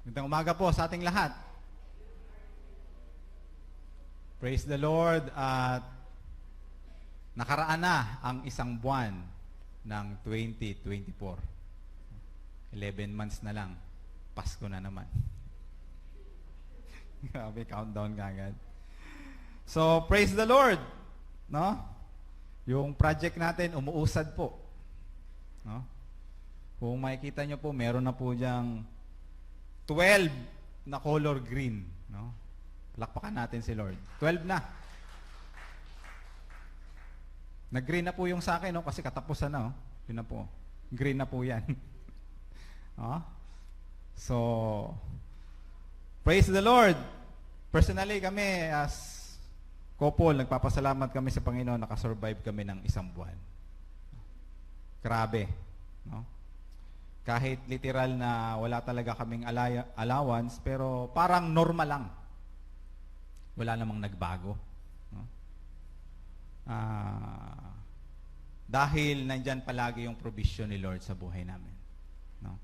Magandang umaga po sa ating lahat. Praise the Lord at nakaraan na ang isang buwan ng 2024. 11 months na lang. Pasko na naman. Grabe, countdown kagad. So, praise the Lord. No? Yung project natin, umuusad po. No? Kung makikita nyo po, meron na po diyang 12 na color green. No? Palakpakan natin si Lord. 12 na. Nag-green na po yung sa akin, no? Kasi katapusan na. Oh. Yun na po. Green na po yan. No? So, praise the Lord. Personally, kami as couple, nagpapasalamat kami sa Panginoon, nakasurvive kami ng isang buwan. Grabe. No? Kahit literal na wala talaga kaming allowance, pero parang normal lang. Wala namang nagbago. No? Dahil nandyan palagi yung provision ni Lord sa buhay namin. No?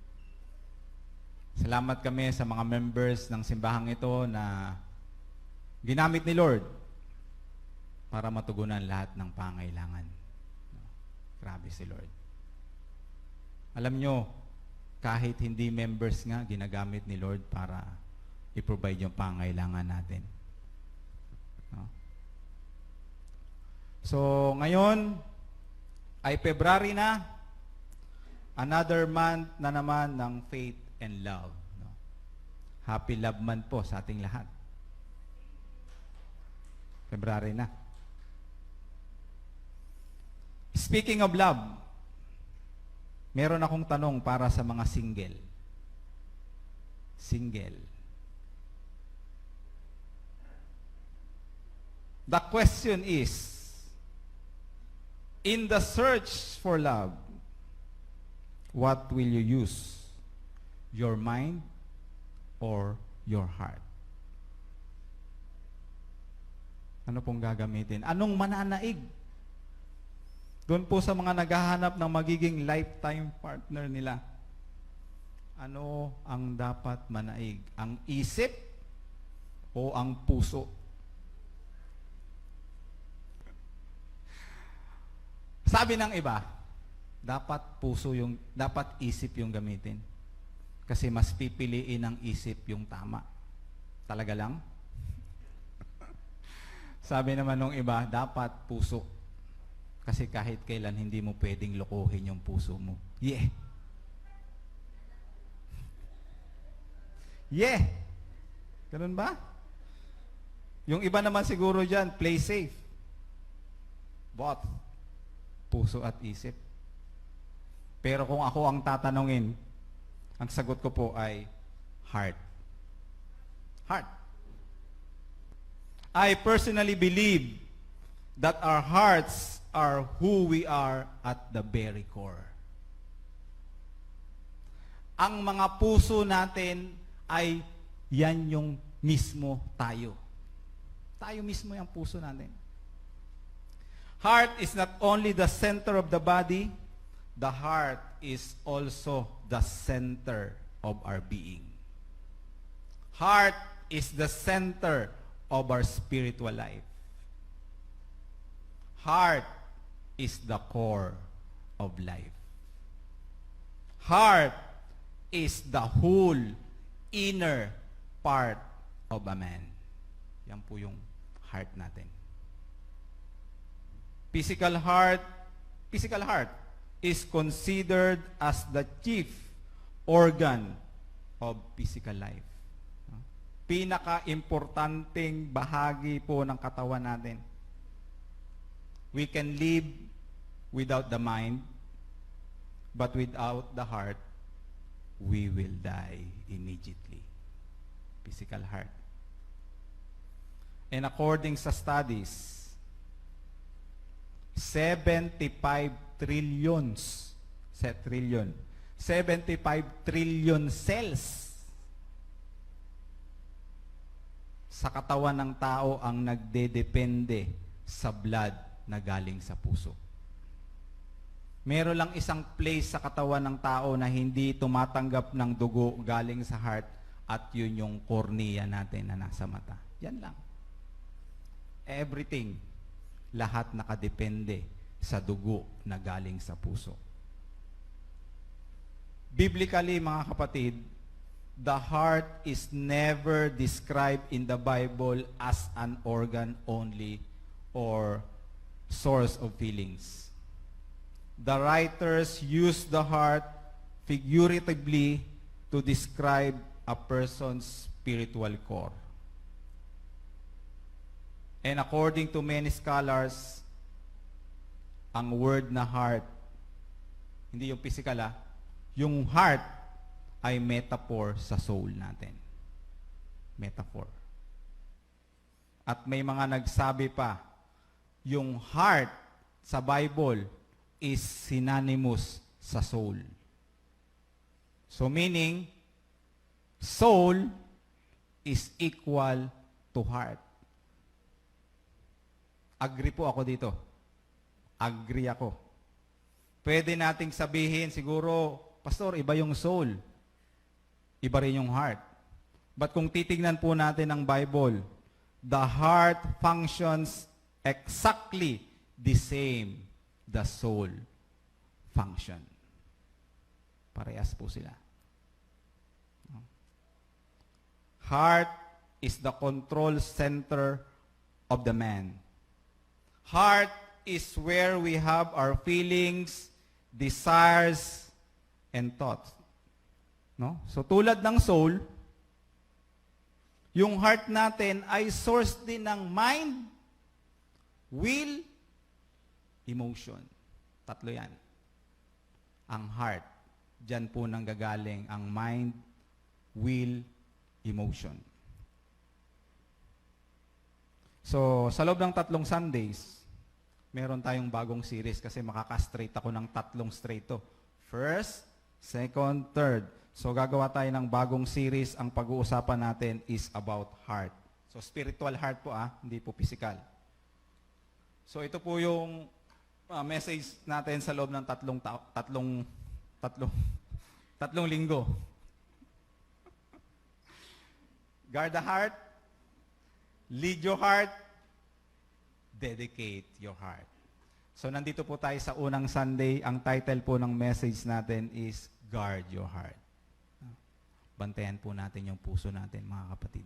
Salamat kami sa mga members ng simbahang ito na ginamit ni Lord para matugunan lahat ng pangailangan. No? Grabe si Lord. Alam nyo, kahit hindi members nga, ginagamit ni Lord para i-provide yung pangailangan natin. No? So, ngayon ay February na, another month na naman ng faith and love. No? Happy Love Month po sa ating lahat. February na. Speaking of love, meron akong tanong para sa mga single. Single. The question is, in the search for love, what will you use? Your mind or your heart? Ano pong gagamitin? Anong mananaig? Doon po sa mga naghahanap ng magiging lifetime partner nila. Ano ang dapat manaig? Ang isip o ang puso? Sabi ng iba, dapat isip yung gamitin. Kasi mas pipiliin ng isip yung tama. Talaga lang? Sabi naman ng iba, dapat puso. Kasi kahit kailan hindi mo pwedeng lokohin yung puso mo. Yeah. Yeah. Ganun ba? Yung iba naman siguro dyan, play safe. Both. Puso at isip. Pero kung ako ang tatanungin, ang sagot ko po ay heart. Heart. I personally believe that our hearts are who we are at the very core. Ang mga puso natin ay yan yung mismo tayo. Tayo mismo yung puso natin. Heart is not only the center of the body, the heart is also the center of our being. Heart is the center of our spiritual life. Heart is the core of life. Heart is the whole inner part of a man. Yan po yung heart natin. Physical heart is considered as the chief organ of physical life. Pinaka-importanting bahagi po ng katawan natin. We can live without the mind, but without the heart, we will die immediately. Physical heart. And according sa studies, 75 trillion cells sa katawan ng tao ang nagdedepende sa blood na galing sa puso. Meron lang isang place sa katawan ng tao na hindi tumatanggap ng dugo galing sa heart at yun yung cornea natin na nasa mata. Yan lang. Everything, lahat nakadepende sa dugo na galing sa puso. Biblically, mga kapatid, the heart is never described in the Bible as an organ only or source of feelings. The writers use the heart figuratively to describe a person's spiritual core. And according to many scholars, ang word na heart, hindi yung physical yung heart ay metaphor sa soul natin. Metaphor. At may mga nagsabi pa, yung heart sa Bible is synonymous sa soul. So meaning, soul is equal to heart. Agree po ako dito. Agree ako. Pwede nating sabihin siguro, Pastor, iba yung soul. Iba rin yung heart. But kung titignan po natin ang Bible, the heart functions exactly the same the soul function. Parehas po sila. Heart is the control center of the man. Heart is where we have our feelings, desires, and thoughts. No? So tulad ng soul, yung heart natin ay source din ng mind, will, emotion. Tatlo yan. Ang heart. Diyan po nanggagaling ang mind, will, emotion. So, sa loob ng 3 Sundays, meron tayong bagong series kasi makaka-straight ako ng 3 straight to. First, second, third. So, gagawa tayo ng bagong series. Ang pag-uusapan natin is about heart. So, spiritual heart po hindi po physical. So, ito po yung message natin sa loob ng tatlong linggo. Guard the heart, lead your heart, dedicate your heart. So, nandito po tayo sa unang Sunday. Ang title po ng message natin is Guard Your Heart. Bantayan po natin yung puso natin, mga kapatid.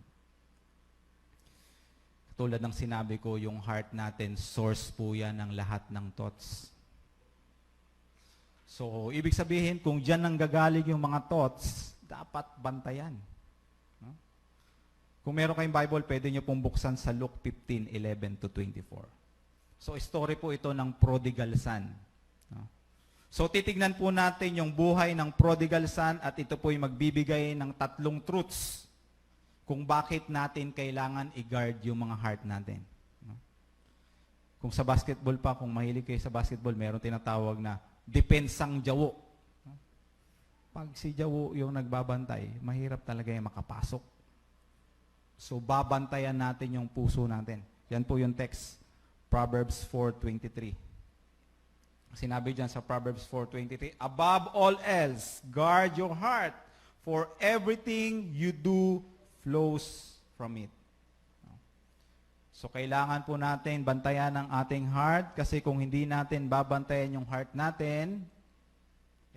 Tulad ng sinabi ko, yung heart natin, source po yan ng lahat ng thoughts. So, ibig sabihin, kung dyan nang gagaling yung mga thoughts, dapat bantayan. No? Kung meron kayong Bible, pwede nyo pong buksan sa Luke 15:11-24. So, story po ito ng prodigal son. No? So, titignan po natin yung buhay ng prodigal son at ito po yung magbibigay ng 3 truths kung bakit natin kailangan i-guard yung mga heart natin. No? Kung sa basketball pa, kung mahilig kayo sa basketball, meron tinatawag na depensang jawo. No? Pag si jawo yung nagbabantay, mahirap talaga yung makapasok. So, babantayan natin yung puso natin. Yan po yung text, Proverbs 4:23. Sinabi dyan sa Proverbs 4:23, above all else, guard your heart, for everything you do flows from it. So, kailangan po natin bantayan ang ating heart kasi kung hindi natin babantayan yung heart natin,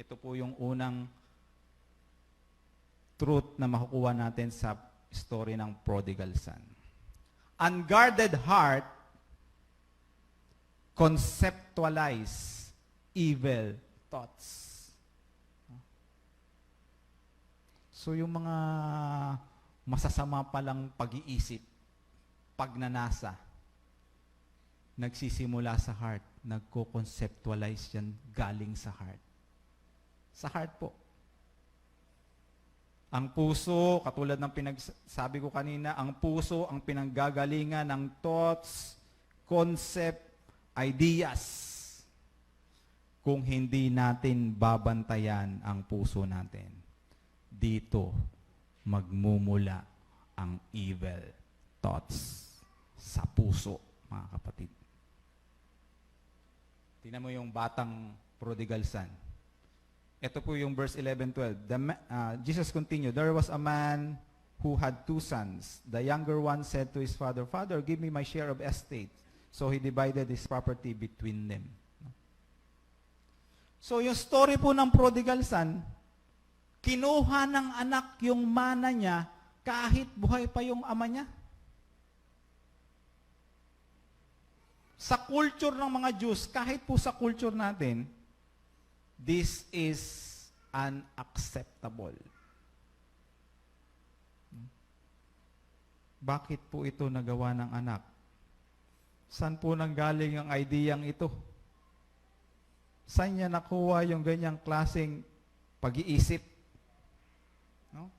ito po yung unang truth na makukuha natin sa story ng prodigal son. Unguarded heart conceptualize evil thoughts. So yung mga masasama palang pag-iisip, pagnanasa, nagsisimula sa heart, nagko-conceptualize yan galing sa heart. Sa heart po. Ang puso, katulad ng pinagsabi ko kanina, ang puso ang pinanggagalingan ng thoughts, concept, ideas. Kung hindi natin babantayan ang puso natin, dito magmumula ang evil thoughts sa puso, mga kapatid. Tingnan mo yung batang prodigal son. Ito po yung verse 11-12. Jesus continued, there was a man who had 2 sons. The younger one said to his father, "Father, give me my share of estate." So he divided his property between them. So yung story po ng prodigal son, kinuha ng anak yung mana niya kahit buhay pa yung ama niya. Sa culture ng mga Jews, kahit po sa culture natin, this is unacceptable. Bakit po ito nagawa ng anak? Saan po nanggaling ang ideyang ito? Saan niya nakuha yung ganyang klaseng pag-iisip? No?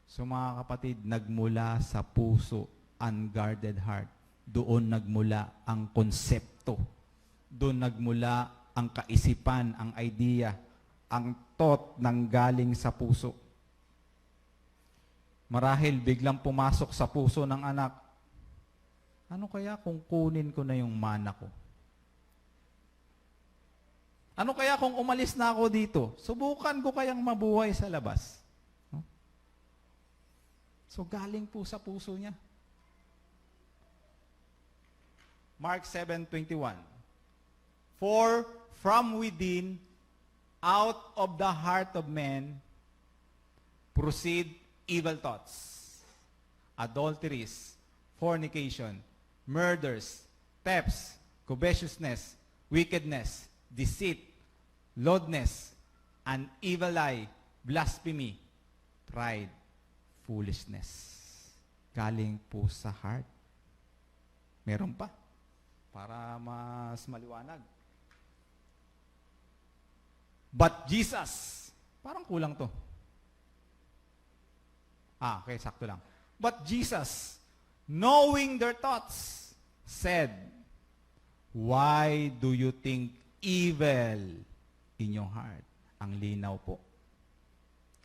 So mga kapatid, nagmula sa puso, unguarded heart. Doon nagmula ang konsepto. Doon nagmula ang kaisipan, ang idea, ang thought nanggaling sa puso. Marahil biglang pumasok sa puso ng anak, ano kaya kung kunin ko na yung mana ko? Ano kaya kung umalis na ako dito? Subukan ko kayang mabuhay sa labas. No? So galing po sa puso niya. Mark 7:21. For from within, out of the heart of man, proceed evil thoughts, adulteries, fornication, murders, thefts, covetousness, wickedness, deceit, lewdness, an evil eye, blasphemy, pride, foolishness. Galing po sa heart. Meron pa, para mas maliwanag. But Jesus, parang kulang to. Okay, sakto lang. But Jesus, knowing their thoughts, said, "Why do you think evil in your heart?" Ang linaw po.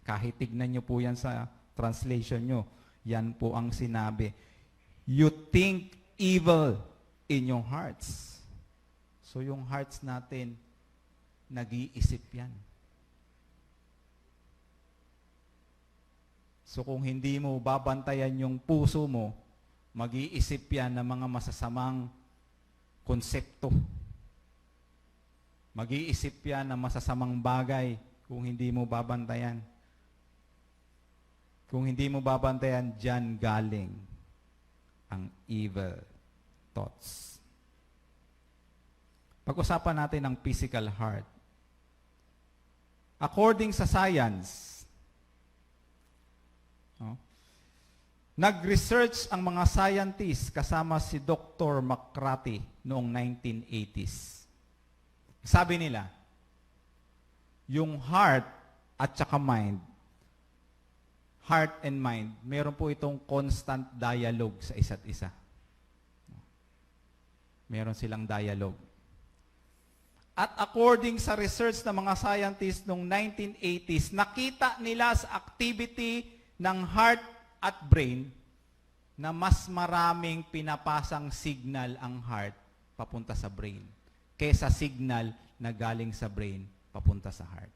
Kahit tignan nyo po yan sa translation nyo, yan po ang sinabi. You think evil in your hearts. So yung hearts natin, nag-iisip yan. So kung hindi mo babantayan yung puso mo, mag-iisip yan ng mga masasamang konsepto. Mag-iisip yan ng masasamang bagay kung hindi mo babantayan. Kung hindi mo babantayan, dyan galing ang evil thoughts. Pag-usapan natin ang physical heart. According sa science, nag-research ang mga scientists kasama si Dr. McCarthy noong 1980s. Sabi nila, yung heart at saka mind, heart and mind, meron po itong constant dialogue sa isa't isa. Meron silang dialogue. At according sa research ng mga scientists noong 1980s, nakita nila sa activity ng heart at brain na mas maraming pinapasang signal ang heart papunta sa brain kaysa signal na galing sa brain papunta sa heart.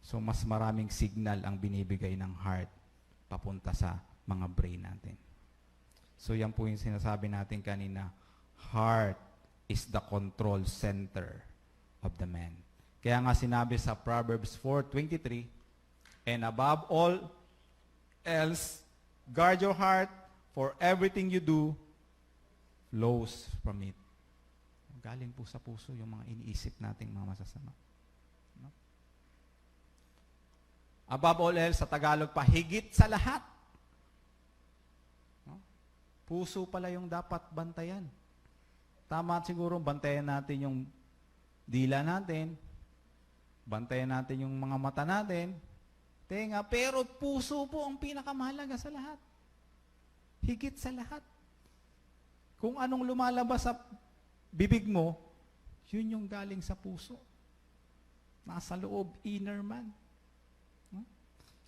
So mas maraming signal ang binibigay ng heart papunta sa mga brain natin. So yan po yung sinasabi natin kanina, heart is the control center of the man. Kaya nga sinabi sa Proverbs 4:23, and above all else, guard your heart, for everything you do flows from it. Galing po sa puso yung mga iniisip nating mga masasama. No? Above all else, sa Tagalog pa, higit sa lahat. No? Puso pala yung dapat bantayan. Tama siguro, bantayan natin yung dila natin, bantayan natin yung mga mata natin, tenga, pero puso po ang pinakamahalaga sa lahat. Higit sa lahat. Kung anong lumalabas sa bibig mo, yun yung galing sa puso. Nasa loob, inner man.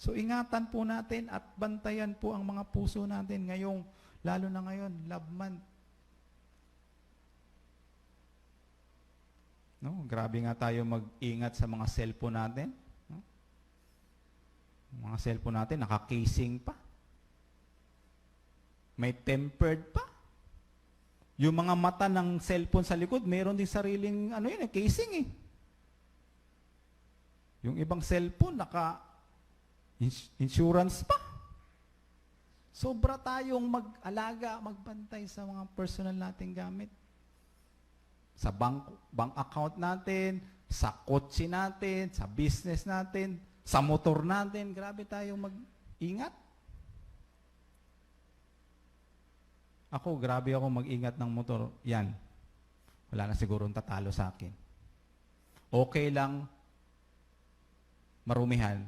So ingatan po natin at bantayan po ang mga puso natin ngayong, lalo na ngayon, love month. No, grabe nga tayo mag-ingat sa mga cellphone natin. No? Mga Mga cellphone natin, naka-casing pa. May tempered pa. Yung mga mata ng cellphone sa likod, meron din sariling, casing eh. Yung ibang cellphone, naka-insurance pa. Sobra tayong mag-alaga, magbantay sa mga personal nating gamit. Sa bank account natin, sa kotse natin, sa business natin, sa motor natin, grabe tayong mag-ingat. Ako, grabe ako mag-ingat ng motor. Yan. Wala na siguro tatalo sa akin. Okay lang marumihan,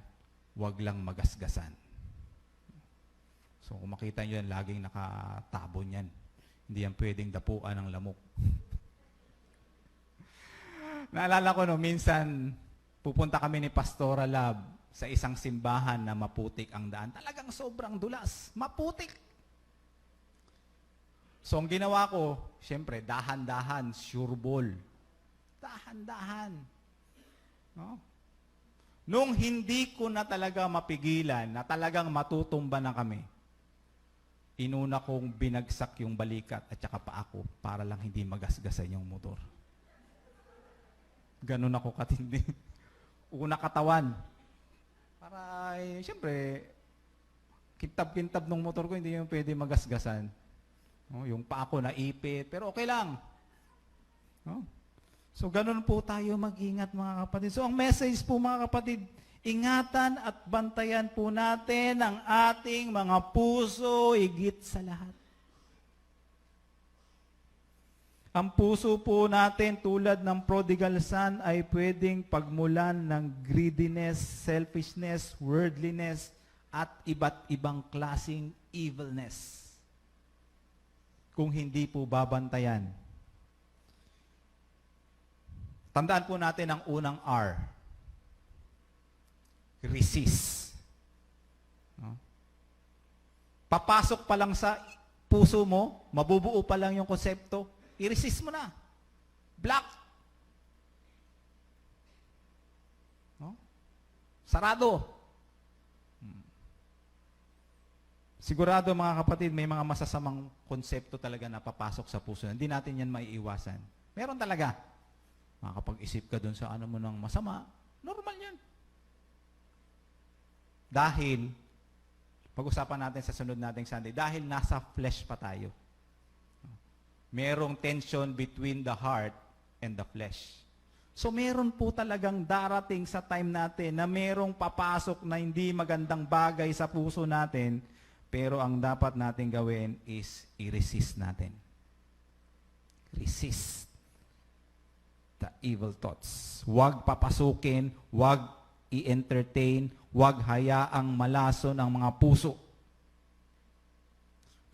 wag lang magasgasan. So, kung makita nyo yan, laging nakatabon yan. Hindi yan pwedeng dapuan ng lamok. Naalala ko, minsan, pupunta kami ni Pastora Lab sa isang simbahan na maputik ang daan. Talagang sobrang dulas. Maputik. So, ang ginawa ko, siyempre, dahan-dahan, sure ball. Dahan-dahan. No? Nung hindi ko na talaga mapigilan, na talagang matutumba na kami, inuna kong binagsak yung balikat at saka pa ako para lang hindi magasgasan yung motor. Ganun ako katindi. Una katawan. Para, siyempre, kintab-kintab ng motor ko, hindi yung pwede magasgasan. Yung pa ako naipit, pero okay lang. So, ganun po tayo mag-ingat mga kapatid. So, ang message po mga kapatid, ingatan at bantayan po natin ang ating mga puso higit sa lahat. Ang puso po natin tulad ng prodigal son ay pwedeng pagmulan ng greediness, selfishness, worldliness, at iba't ibang klaseng evilness. Kung hindi po babantayan. Tandaan po natin ang unang R. Resist. No? Papasok pa lang sa puso mo, mabubuo pa lang yung konsepto, i-resist mo na. Block. No? Sarado. Sigurado mga kapatid, may mga masasamang konsepto talaga na papasok sa puso. Hindi natin yan maiiwasan. Meron talaga. Makakapag-isip ka dun sa ano mo ng masama, normal yan. Dahil, pag-usapan natin sa sunod nating Sunday, dahil nasa flesh pa tayo. Merong tension between the heart and the flesh. So meron po talagang darating sa time natin na merong papasok na hindi magandang bagay sa puso natin. Pero ang dapat natin gawin is i-resist natin. Resist the evil thoughts. Huwag papasukin, huwag i-entertain, huwag hayaang malason ang mga puso.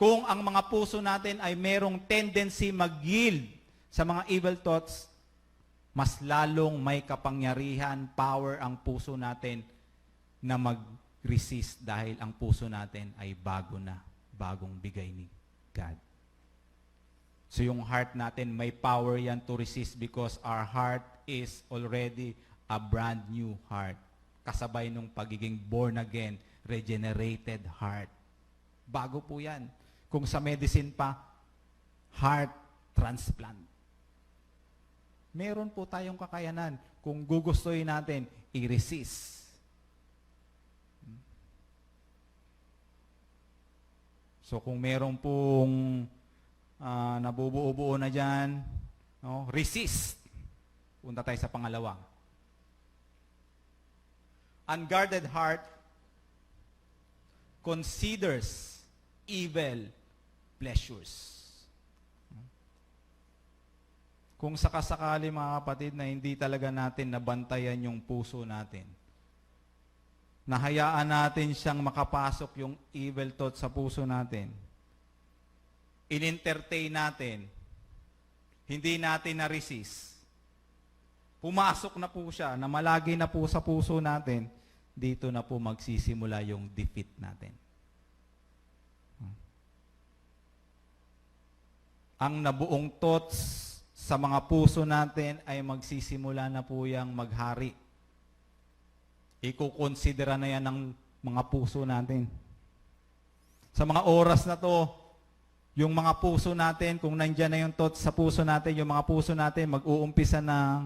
Kung ang mga puso natin ay merong tendency mag-yield sa mga evil thoughts, mas lalong may kapangyarihan, power ang puso natin na resist dahil ang puso natin ay bago na, bagong bigay ni God. So yung heart natin, may power yan to resist because our heart is already a brand new heart. Kasabay nung pagiging born again, regenerated heart. Bago po yan. Kung sa medicine pa, heart transplant. Meron po tayong kakayanan kung gugustuhin natin, i-resist. So kung meron pong nabubuo-buo na dyan, no, resist. Punta tayo sa pangalawa. Unguarded heart considers evil pleasures. Kung sakasakali mga kapatid na hindi talaga natin nabantayan yung puso natin, nahayaan natin siyang makapasok yung evil thought sa puso natin, in-entertain natin, hindi natin na-resist, pumasok na po siya, namalagi na po sa puso natin, dito na po magsisimula yung defeat natin. Ang nabuong thoughts sa mga puso natin ay magsisimula na po yung maghari. Ikukonsidera na yan ng mga puso natin. Sa mga oras na to, yung mga puso natin, kung nandyan na yung thoughts sa puso natin, yung mga puso natin mag-uumpisa na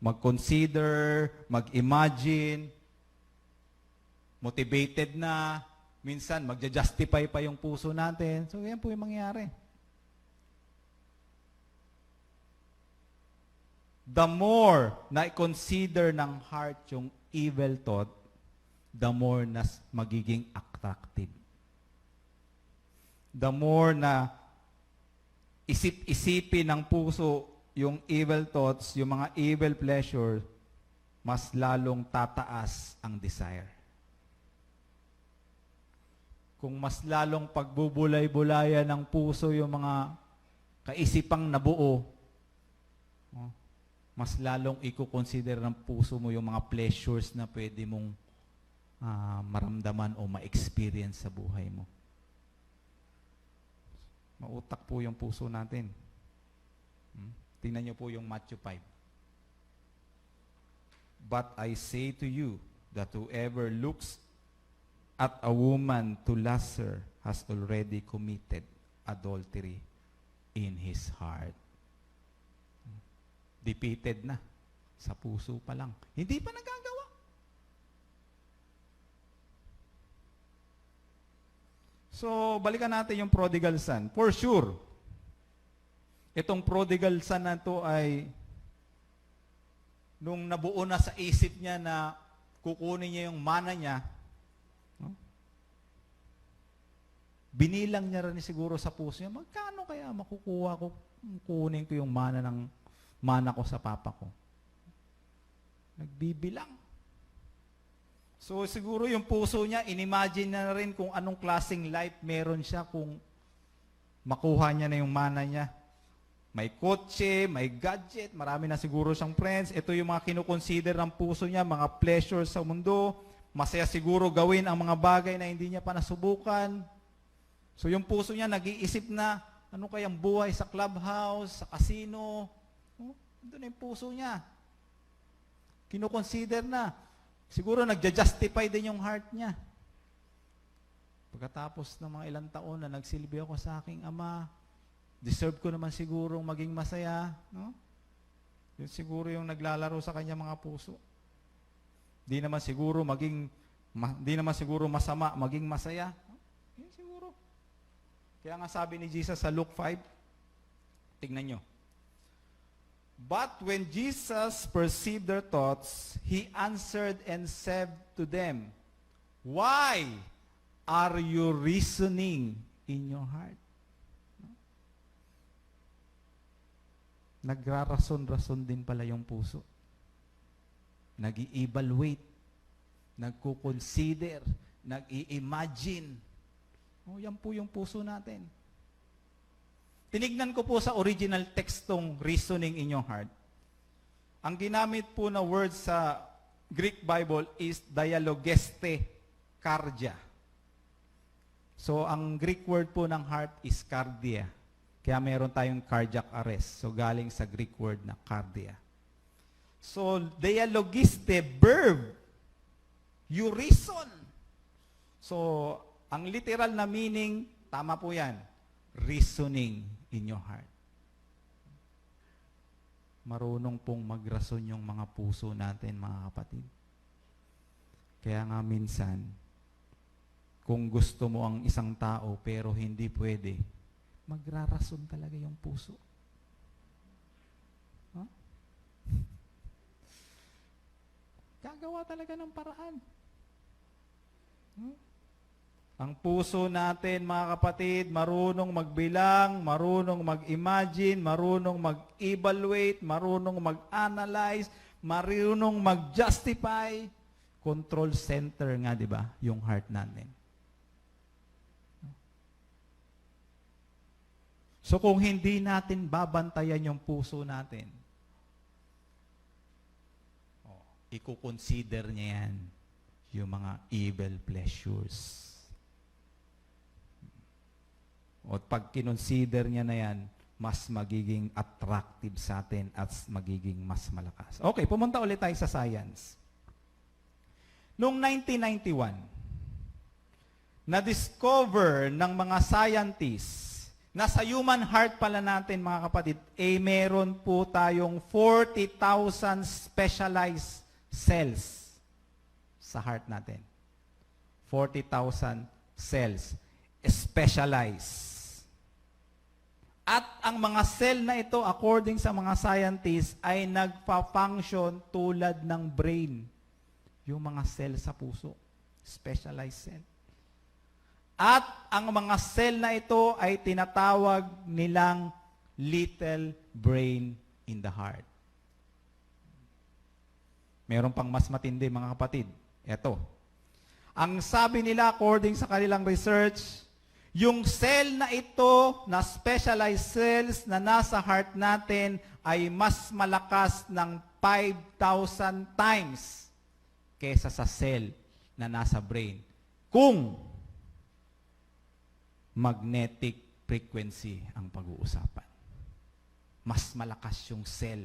mag-consider, mag-imagine, motivated na, minsan magja-justify pa yung puso natin. So, yan po yung mangyayari. The more na i-consider ng heart yung evil thought, the more na magiging attractive. The more na isip-isipin ng puso yung evil thoughts, yung mga evil pleasure, mas lalong tataas ang desire. Kung mas lalong pagbubulay-bulayan ng puso yung mga kaisipang nabuo, mas lalong i-consider ng puso mo yung mga pleasures na pwede mong maramdaman o ma-experience sa buhay mo. Mautak po yung puso natin. Tingnan niyo po yung Matthew 5. But I say to you that whoever looks at a woman to lust her has already committed adultery in his heart. Defeated na. Sa puso pa lang. Hindi pa nagagawa. So, balikan natin yung prodigal son. For sure, itong prodigal son na to ay nung nabuo na sa isip niya na kukunin niya yung mana niya, binilang niya rin siguro sa puso niya, magkano kaya makukuha ko, kunin ko yung mana ko sa papa ko. Nagbibilang. So siguro yung puso niya, inimagine na rin kung anong klaseng life meron siya kung makuha niya na yung mana niya. May kotse, may gadget, marami na siguro siyang friends. Ito yung mga kinukonsider ng puso niya, mga pleasures sa mundo. Masaya siguro gawin ang mga bagay na hindi niya pa nasubukan. So yung puso niya, nag-iisip na, ano kayang buhay sa clubhouse, sa casino. Ito na yung puso niya. Kinukonsider na. Siguro nagja-justify din yung heart niya. Pagkatapos ng mga ilang taon na nagsilbi ako sa aking ama, deserve ko naman siguro maging masaya. No? Yun siguro yung naglalaro sa kanya mga puso. Di naman siguro masama maging masaya. Yun siguro. Kaya nga sabi ni Jesus sa Luke 5, tignan nyo. But when Jesus perceived their thoughts, He answered and said to them, why are you reasoning in your heart? Nagrarason-rason din pala yung puso. Nag-i-evaluate, nagko-consider, nag-i-imagine. Yan po yung puso natin. Tinignan ko po sa original tekstong reasoning in your heart. Ang ginamit po na word sa Greek Bible is dialogeste, cardia. So, ang Greek word po ng heart is cardia. Kaya meron tayong cardiac arrest. So, galing sa Greek word na cardia. So, dialogiste, verb. You reason. So, ang literal na meaning, tama po yan, reasoning in your heart. Marunong pong magrason yung mga puso natin, mga kapatid. Kaya nga minsan, kung gusto mo ang isang tao pero hindi pwede, magrarason talaga yung puso. Huh? Gagawa talaga ng paraan. Huh? Ang puso natin, mga kapatid, marunong magbilang, marunong mag-imagine, marunong mag-evaluate, marunong mag-analyze, marunong mag-justify. Control center nga, di ba? Yung heart natin. So kung hindi natin babantayan yung puso natin, i-consider niya yan, yung mga evil pleasures. O pag kinonsider niya na yan, mas magiging attractive sa atin at magiging mas malakas. Okay, pumunta ulit tayo sa science. Noong 1991, na-discover ng mga scientists na sa human heart pala natin, mga kapatid, meron po tayong 40,000 specialized cells sa heart natin. 40,000 cells. Specialized. At ang mga cell na ito, according sa mga scientists, ay nagpa-function tulad ng brain. Yung mga cell sa puso. Specialized cell. At ang mga cell na ito ay tinatawag nilang little brain in the heart. Meron pang mas matindi, mga kapatid. Ito. Ang sabi nila, according sa kanilang research, yung cell na ito, na specialized cells na nasa heart natin, ay mas malakas ng 5,000 times kesa sa cell na nasa brain. Kung magnetic frequency ang pag-uusapan. Mas malakas yung cell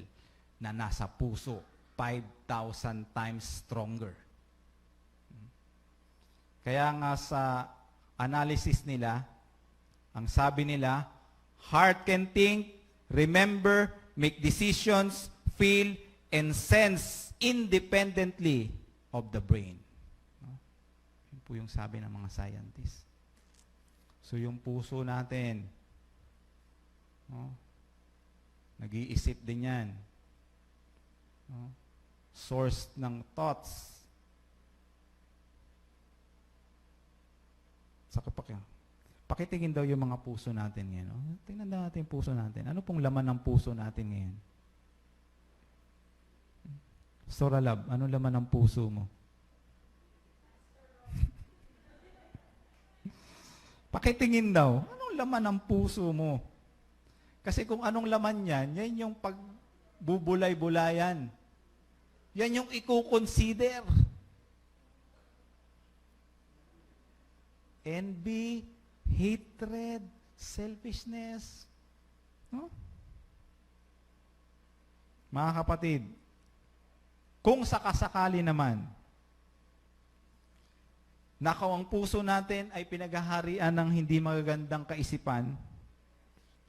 na nasa puso, 5,000 times stronger. Kaya nga sa analysis nila, ang sabi nila, heart can think, remember, make decisions, feel, and sense independently of the brain. Yun po yung sabi ng mga scientists. So yung puso natin, nag-iisip din yan. Source ng thoughts. Pakitingin daw yung mga puso natin ngayon. Tingnan daw natin yung puso natin. Ano pong laman ng puso natin ngayon? Sora Lab, ano laman ng puso mo? Pakitingin daw, anong laman ng puso mo? Kasi kung anong laman yan, yan yung pagbubulay-bulayan. Yan yung i-consider. Envy, hatred, selfishness. No? Mga kapatid, kung sakasakali naman, ang puso natin ay pinaghaharian ng hindi magagandang kaisipan,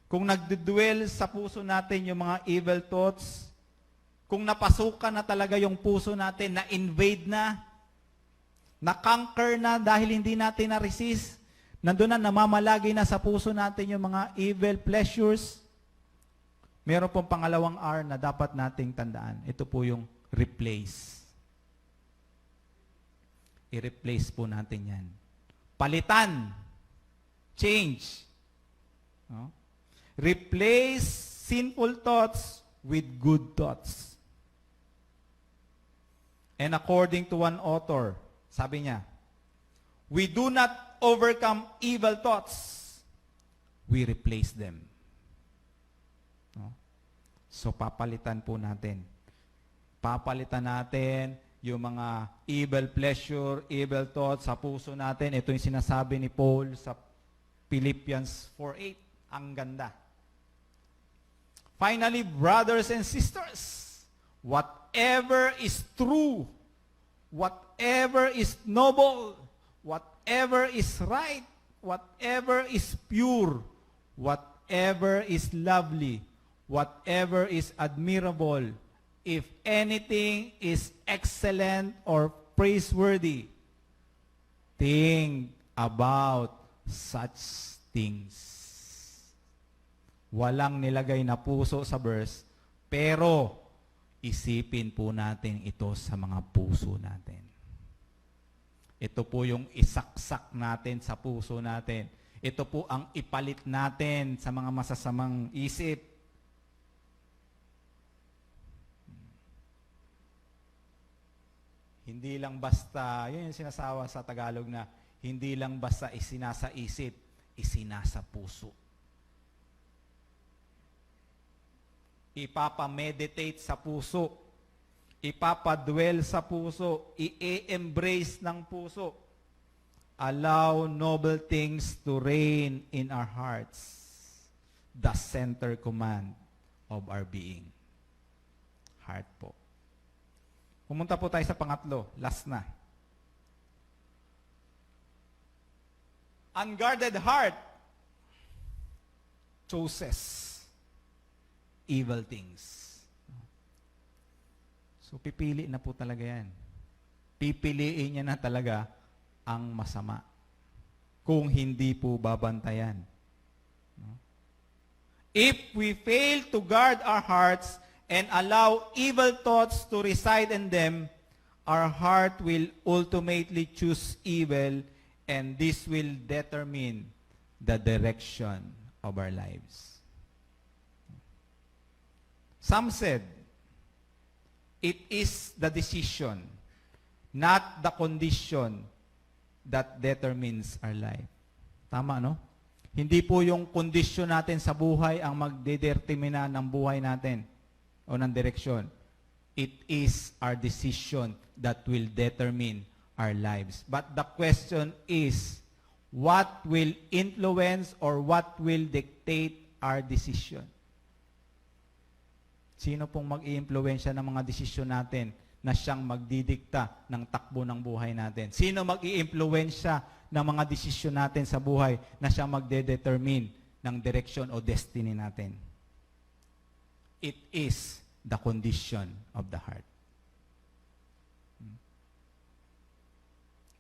kung nagdudwell sa puso natin yung mga evil thoughts, kung napasukan na talaga yung puso natin, na-invade na-conquer na dahil hindi natin na-resist, nandun na, namamalagi na sa puso natin yung mga evil pleasures, meron pong pangalawang R na dapat nating tandaan. Ito po yung replace. I-replace po natin yan. Palitan. Change. No? Replace sinful thoughts with good thoughts. And according to one author, sabi niya, we do not overcome evil thoughts. We replace them. No? So, papalitan po natin. Papalitan natin yung mga evil pleasure, evil thoughts sa puso natin. Ito yung sinasabi ni Paul sa Philippians 4:8. Ang ganda. Finally, brothers and sisters, whatever is true, whatever is noble, whatever is right, whatever is pure, whatever is lovely, whatever is admirable, if anything is excellent or praiseworthy, think about such things. Walang nilagay na puso sa verse, pero isipin po natin ito sa mga puso natin. Ito po yung isaksak natin sa puso natin. Ito po ang ipalit natin sa mga masasamang isip. Hindi lang basta, yun yung sinasawa sa Tagalog na, hindi lang basta isinasa isip, isinasa puso. Ipapameditate sa puso. Ipapadwell sa puso. I-embrace ng puso. Allow noble things to reign in our hearts. The center command of our being. Heart po. Pumunta po tayo sa pangatlo. Last na. unguarded heart chooses evil things. So, pipili na po talaga yan. Pipiliin niya na talaga ang masama. Kung hindi po babantayan. If we fail to guard our hearts and allow evil thoughts to reside in them, our heart will ultimately choose evil, and this will determine the direction of our lives. Some said, it is the decision, not the condition, that determines our life. Tama, no? Hindi po yung kondisyon natin sa buhay ang magdedetermina ng buhay natin o ng direksyon. It is our decision that will determine our lives. But the question is, what will influence or what will dictate our decision? Sino pong mag-i-impluwensya ng mga desisyon natin na siyang magdidikta ng takbo ng buhay natin? Sino mag-i-impluwensya ng mga desisyon natin sa buhay na siyang magde-determine ng direksyon o destiny natin? It is the condition of the heart.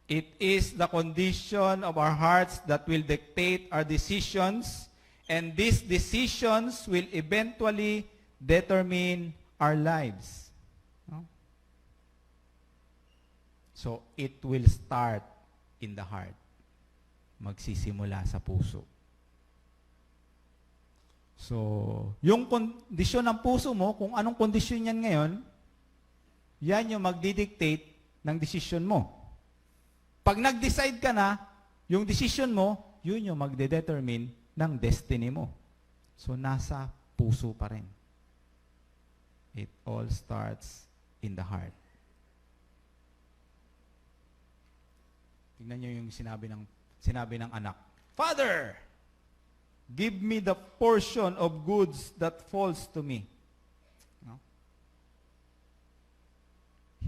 It is the condition of our hearts that will dictate our decisions, and these decisions will eventually determine our lives. No? So, it will start in the heart. Magsisimula sa puso. So, yung kondisyon ng puso mo, kung anong kondisyon yan ngayon, yan yung magdidictate ng desisyon mo. Pag nag-decide ka na, yung decision mo, yun yung magde-determine ng destiny mo. So, nasa puso pa rin. It all starts in the heart. Tingnan niyo yung sinabi ng anak. Father, give me the portion of goods that falls to me. No?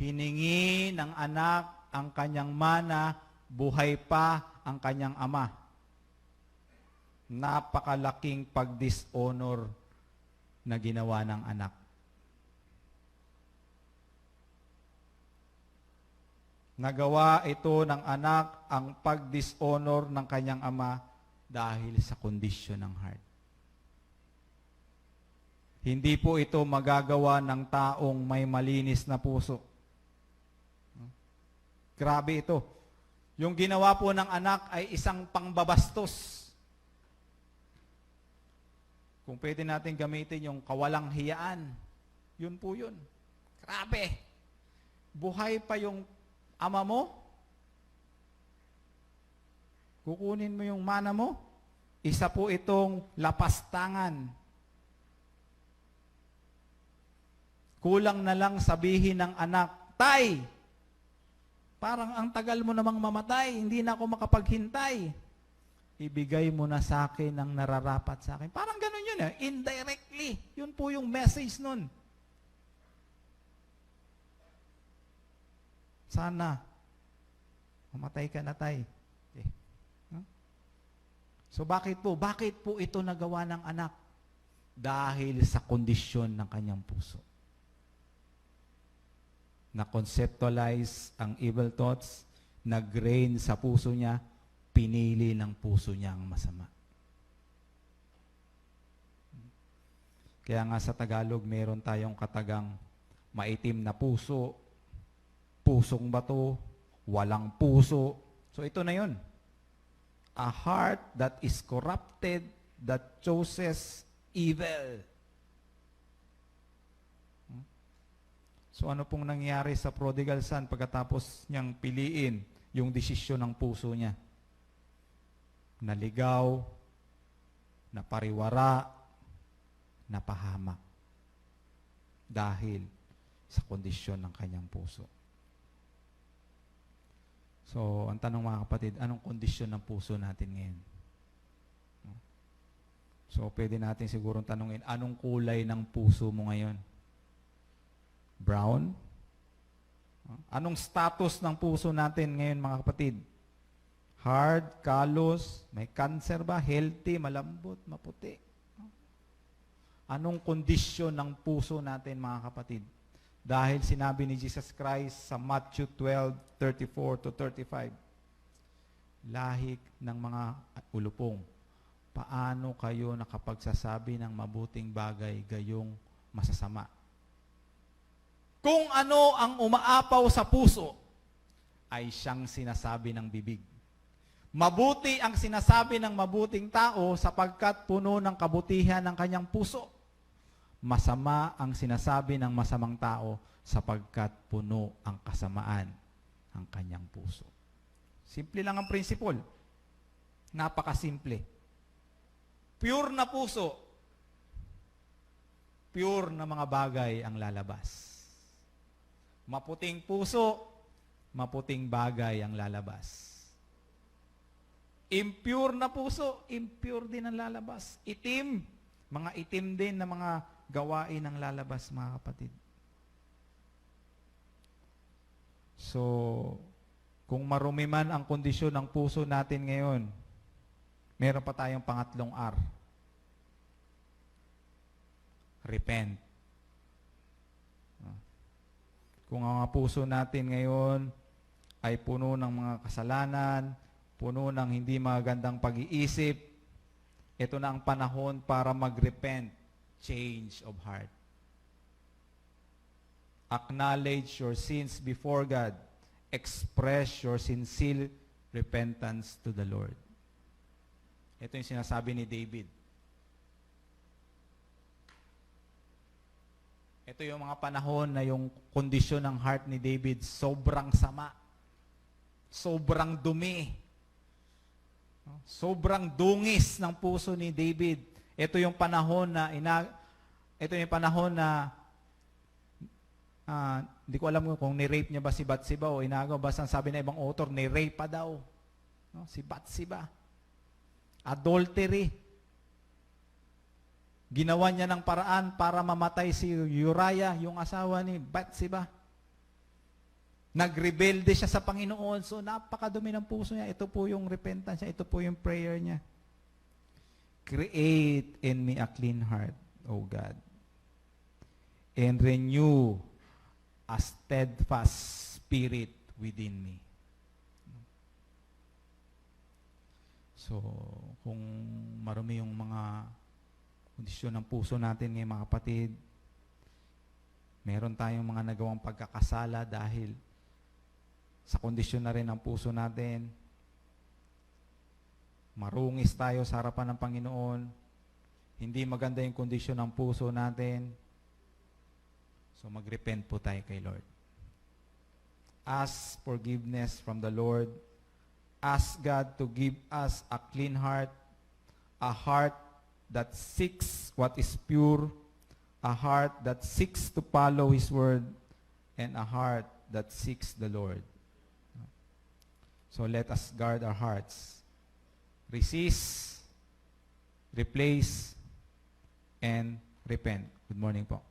Hiningi ng anak ang kanyang mana, buhay pa ang kanyang ama. Napakalaking pag-dishonor na ginawa ng anak. Nagawa ito ng anak ang pag-dishonor ng kanyang ama dahil sa kondisyon ng heart. Hindi po ito magagawa ng taong may malinis na puso. Grabe ito. Yung ginawa po ng anak ay isang pangbabastos. Kung pwede natin gamitin yung kawalang hiyaan, yun po yun. Grabe. Buhay pa yung ama mo, kukunin mo yung mana mo, isa po itong lapastangan. Kulang na lang sabihin ng anak, Tay, parang ang tagal mo namang mamatay, hindi na ako makapaghintay. Ibigay mo na sa akin ang nararapat sa akin. Parang ganun yun eh, indirectly. Yun po yung message nun. Sana, mamatay ka na, Tay. Okay. Huh? So bakit po? Bakit po ito nagawa ng anak? Dahil sa kondisyon ng kanyang puso. Na-conceptualize ang evil thoughts, nag-reign sa puso niya, pinili ng puso niya ang masama. Kaya nga sa Tagalog, meron tayong katagang maitim na puso, pusong bato, walang puso. So ito na yun. A heart that is corrupted, that chooses evil. So ano pong nangyari sa prodigal son pagkatapos niyang piliin yung desisyon ng puso niya? Naligaw, napariwara, napahamak. Dahil sa kondisyon ng kanyang puso. So, ang tanong mga kapatid, anong kondisyon ng puso natin ngayon? So, pwede natin sigurong tanungin, anong kulay ng puso mo ngayon? Brown? Anong status ng puso natin ngayon mga kapatid? Hard, kalos, may cancer ba? Healthy, malambot, maputi. Anong kondisyon ng puso natin, mga kapatid? Dahil sinabi ni Jesus Christ sa Matthew 12:34-35, lahi ng mga ulupong, paano kayo nakapagsasabi ng mabuting bagay gayong masasama? Kung ano ang umaapaw sa puso, ay siyang sinasabi ng bibig. Mabuti ang sinasabi ng mabuting tao sapagkat puno ng kabutihan ng kanyang puso. Masama ang sinasabi ng masamang tao sapagkat puno ang kasamaan ng kanyang puso. Simple lang ang prinsipal. Napakasimple. Pure na puso, pure na mga bagay ang lalabas. Maputing puso, maputing bagay ang lalabas. Impure na puso, impure din ang lalabas. Itim, mga itim din na mga gawain ang lalabas, mga kapatid. So, kung marumi man ang kondisyon ng puso natin ngayon, meron pa tayong pangatlong R. Repent. Kung ang puso natin ngayon ay puno ng mga kasalanan, puno ng hindi magandang pag-iisip, ito na ang panahon para mag-repent, change of heart. Acknowledge your sins before God. Express your sincere repentance to the Lord. Ito yung sinasabi ni David. Ito yung mga panahon na yung kondisyon ng heart ni David sobrang sama. Sobrang dumi. Sobrang dungis ng puso ni David. Ito yung panahon na hindi ko alam kung ni-rape niya ba si Bathsheba o inagaw. Basta sabi na ibang author, ni-rape pa daw. No? Si Bathsheba. Adultery. Ginawa niya ng paraan para mamatay si Uriah, yung asawa ni Bathsheba. Nagrebelde siya sa Panginoon. So, napakadumi ng puso niya. Ito po yung repentance niya. Ito po yung prayer niya. Create in me a clean heart, O God. And renew a steadfast spirit within me. So, kung marumi yung mga kondisyon ng puso natin ngayon, mga kapatid, meron tayong mga nagawang pagkakasala dahil sa kondisyon na rin ng puso natin. Marungis tayo sa harapan ng Panginoon. Hindi maganda yung kondisyon ng puso natin. So mag-repent po tayo kay Lord. Ask forgiveness from the Lord. Ask God to give us a clean heart, a heart that seeks what is pure, a heart that seeks to follow His word, and a heart that seeks the Lord. So let us guard our hearts. Resist, replace, and repent. Good morning po.